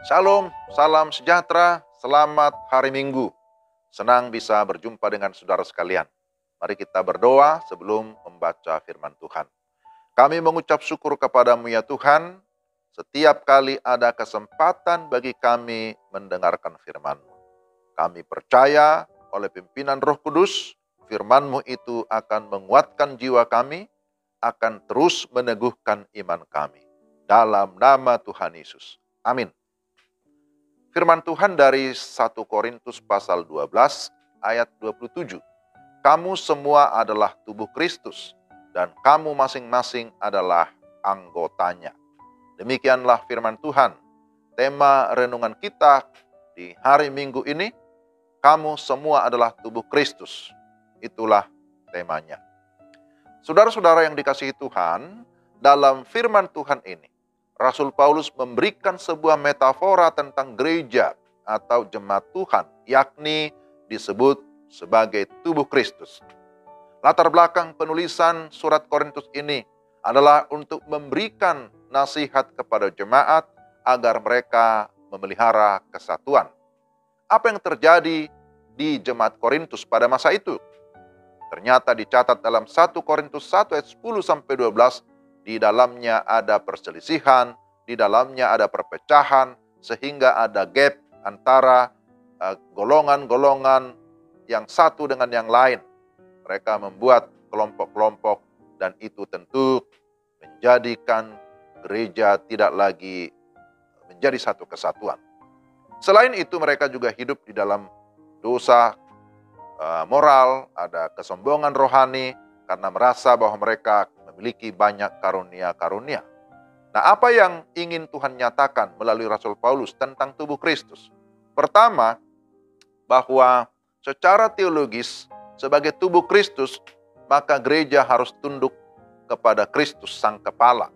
Shalom, salam sejahtera, selamat hari Minggu. Senang bisa berjumpa dengan saudara sekalian. Mari kita berdoa sebelum membaca firman Tuhan. Kami mengucap syukur kepadamu ya Tuhan, setiap kali ada kesempatan bagi kami mendengarkan firman-Mu. Kami percaya oleh pimpinan Roh Kudus, firman-Mu itu akan menguatkan jiwa kami, akan terus meneguhkan iman kami. Dalam nama Tuhan Yesus. Amin. Firman Tuhan dari 1 Korintus pasal 12 ayat 27. Kamu semua adalah tubuh Kristus dan kamu masing-masing adalah anggotanya. Demikianlah firman Tuhan. Tema renungan kita di hari Minggu ini, kamu semua adalah tubuh Kristus. Itulah temanya. Saudara-saudara yang dikasihi Tuhan, dalam firman Tuhan ini, Rasul Paulus memberikan sebuah metafora tentang gereja atau jemaat Tuhan, yakni disebut sebagai tubuh Kristus. Latar belakang penulisan surat Korintus ini adalah untuk memberikan nasihat kepada jemaat agar mereka memelihara kesatuan. Apa yang terjadi di jemaat Korintus pada masa itu? Ternyata dicatat dalam 1 Korintus 1 ayat 10-12, di dalamnya ada perselisihan, di dalamnya ada perpecahan, sehingga ada gap antara golongan-golongan yang satu dengan yang lain. Mereka membuat kelompok-kelompok dan itu tentu menjadikan gereja tidak lagi menjadi satu kesatuan. Selain itu mereka juga hidup di dalam dosa moral, ada kesombongan rohani karena merasa bahwa mereka memiliki banyak karunia-karunia. Nah, apa yang ingin Tuhan nyatakan melalui Rasul Paulus tentang tubuh Kristus? Pertama, bahwa secara teologis sebagai tubuh Kristus, maka gereja harus tunduk kepada Kristus sang kepala.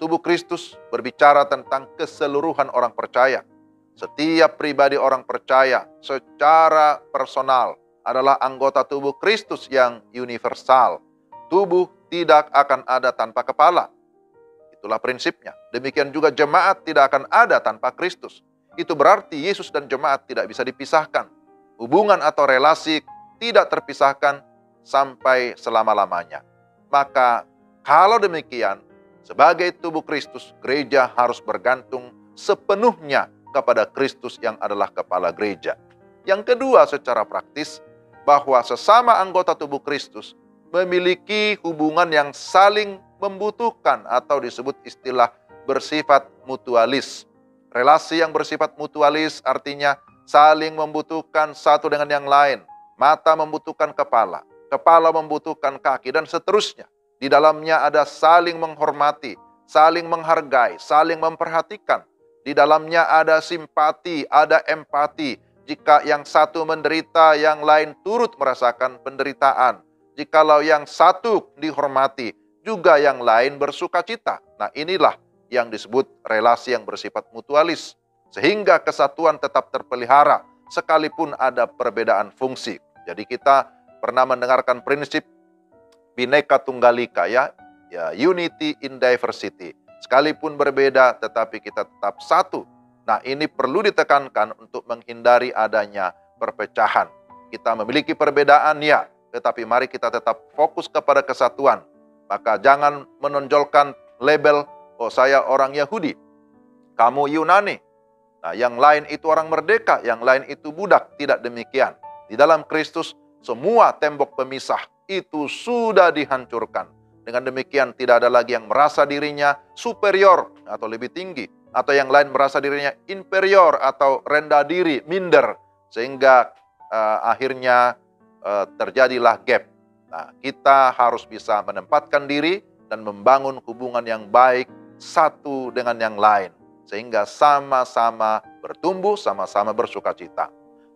Tubuh Kristus berbicara tentang keseluruhan orang percaya. Setiap pribadi orang percaya secara personal adalah anggota tubuh Kristus yang universal. Tubuh tidak akan ada tanpa kepala. Itulah prinsipnya. Demikian juga jemaat tidak akan ada tanpa Kristus. Itu berarti Yesus dan jemaat tidak bisa dipisahkan. Hubungan atau relasi tidak terpisahkan sampai selama-lamanya. Maka kalau demikian, sebagai tubuh Kristus, gereja harus bergantung sepenuhnya kepada Kristus yang adalah kepala gereja. Yang kedua, secara praktis, bahwa sesama anggota tubuh Kristus memiliki hubungan yang saling membutuhkan atau disebut istilah bersifat mutualis. Relasi yang bersifat mutualis artinya saling membutuhkan satu dengan yang lain. Mata membutuhkan kepala, kepala membutuhkan kaki, dan seterusnya. Di dalamnya ada saling menghormati, saling menghargai, saling memperhatikan. Di dalamnya ada simpati, ada empati. Jika yang satu menderita, yang lain turut merasakan penderitaan. Jikalau yang satu dihormati, juga yang lain bersuka cita. Nah, inilah yang disebut relasi yang bersifat mutualis. Sehingga kesatuan tetap terpelihara, sekalipun ada perbedaan fungsi. Jadi kita pernah mendengarkan prinsip Bhinneka Tunggal Ika, ya unity in diversity. Sekalipun berbeda, tetapi kita tetap satu. Nah, ini perlu ditekankan untuk menghindari adanya perpecahan. Kita memiliki perbedaan, ya, tetapi mari kita tetap fokus kepada kesatuan. Maka jangan menonjolkan label, oh saya orang Yahudi, kamu Yunani. Nah, yang lain itu orang merdeka, yang lain itu budak. Tidak demikian. Di dalam Kristus, semua tembok pemisah itu sudah dihancurkan. Dengan demikian tidak ada lagi yang merasa dirinya superior atau lebih tinggi, atau yang lain merasa dirinya inferior atau rendah diri, minder, sehingga akhirnya terjadilah gap. Nah, kita harus bisa menempatkan diri dan membangun hubungan yang baik satu dengan yang lain, sehingga sama-sama bertumbuh, sama-sama bersuka cita.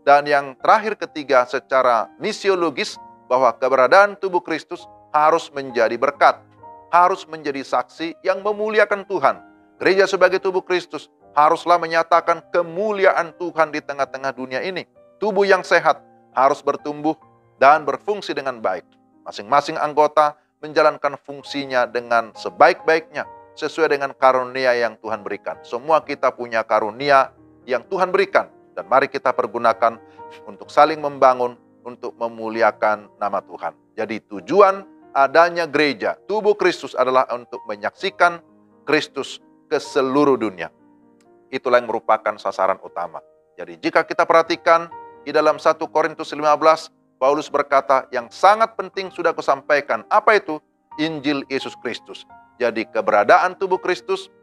Dan yang terakhir ketiga, secara misiologis, bahwa keberadaan tubuh Kristus harus menjadi berkat, harus menjadi saksi yang memuliakan Tuhan. Gereja sebagai tubuh Kristus haruslah menyatakan kemuliaan Tuhan di tengah-tengah dunia ini. Tubuh yang sehat harus bertumbuh dan berfungsi dengan baik. Masing-masing anggota menjalankan fungsinya dengan sebaik-baiknya, sesuai dengan karunia yang Tuhan berikan. Semua kita punya karunia yang Tuhan berikan. Dan mari kita pergunakan untuk saling membangun, untuk memuliakan nama Tuhan. Jadi tujuan adanya gereja, tubuh Kristus adalah untuk menyaksikan Kristus ke seluruh dunia. Itulah yang merupakan sasaran utama. Jadi jika kita perhatikan di dalam 1 Korintus 15, Paulus berkata, yang sangat penting sudah kusampaikan. Apa itu? Injil Yesus Kristus. Jadi keberadaan tubuh Kristus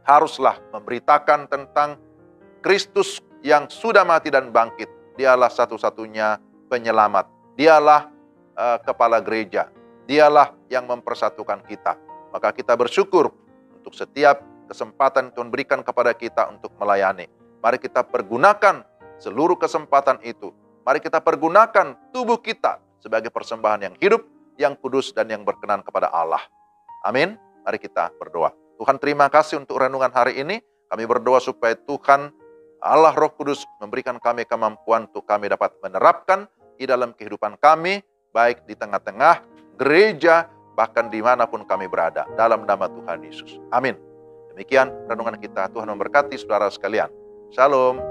haruslah memberitakan tentang Kristus yang sudah mati dan bangkit. Dialah satu-satunya penyelamat. Dialah kepala gereja. Dialah yang mempersatukan kita. Maka kita bersyukur untuk setiap kesempatan Tuhan berikan kepada kita untuk melayani. Mari kita pergunakan seluruh kesempatan itu. Mari kita pergunakan tubuh kita sebagai persembahan yang hidup, yang kudus, dan yang berkenan kepada Allah. Amin. Mari kita berdoa. Tuhan, terima kasih untuk renungan hari ini. Kami berdoa supaya Tuhan Allah Roh Kudus memberikan kami kemampuan untuk kami dapat menerapkan di dalam kehidupan kami, baik di tengah-tengah gereja, bahkan dimanapun kami berada, dalam nama Tuhan Yesus. Amin. Demikian renungan kita. Tuhan memberkati saudara sekalian. Shalom.